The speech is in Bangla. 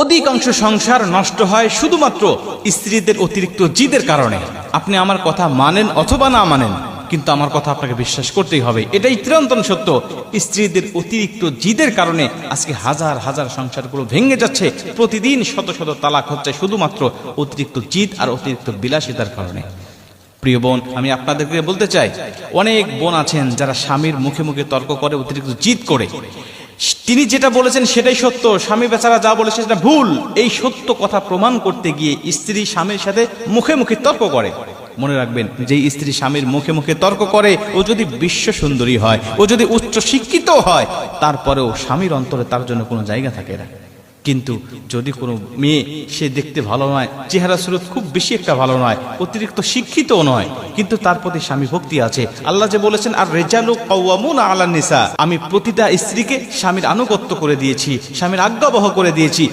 অধিকাংশ সংসার নষ্ট হয় শুধুমাত্র স্ত্রীদের অতিরিক্ত জিদের কারণে। আপনি আমার কথা মানেন অথবা না মানেন, কিন্তু আমার কথা আপনাকে বিশ্বাস করতেই হবে, এটাই চিরন্তন সত্য। স্ত্রীদের অতিরিক্ত জিদের কারণে আজকে হাজার হাজার সংসারগুলো ভেঙে যাচ্ছে। প্রতিদিন শত শত তালাক হচ্ছে শুধুমাত্র অতিরিক্ত জিদ আর অতিরিক্ত বিলাসিতার কারণে। প্রিয় বোন, আমি আপনাদেরকে বলতে চাই, অনেক বোন আছেন যারা স্বামীর মুখে মুখে তর্ক করে, অতিরিক্ত জিদ করে। তিনি যেটা বলেছেন সেটাই সত্য, স্বামী বেচারা যা বলেছে সেটা ভুল। এই সত্য কথা প্রমাণ করতে গিয়ে স্ত্রী স্বামীর সাথে মুখে মুখে তর্ক করে। মনে রাখবেন, যে স্ত্রী স্বামীর মুখে মুখে তর্ক করে, ও যদি বিশ্ব সুন্দরী হয়, ও যদি উচ্চ শিক্ষিত হয়, তারপরেও স্বামীর অন্তরে তার জন্য কোনো জায়গা থাকে না। কিন্তু যদি কোনো মেয়ে, সে দেখতে ভালো নয়, চেহারা সুরত খুব বেশি একটা ভালো নয়, অতিরিক্ত শিক্ষিতও নয়, কিন্তু তার প্রতি স্বামী ভক্তি আছে। আল্লাহ যে বলেছেন, আর রিজালু কাওয়ামুনা আলান নিসা, আমি প্রতিটা স্ত্রীকে স্বামীর আনুগত্য করে দিয়েছি, স্বামীর আজ্ঞাবহ করে দিয়েছি।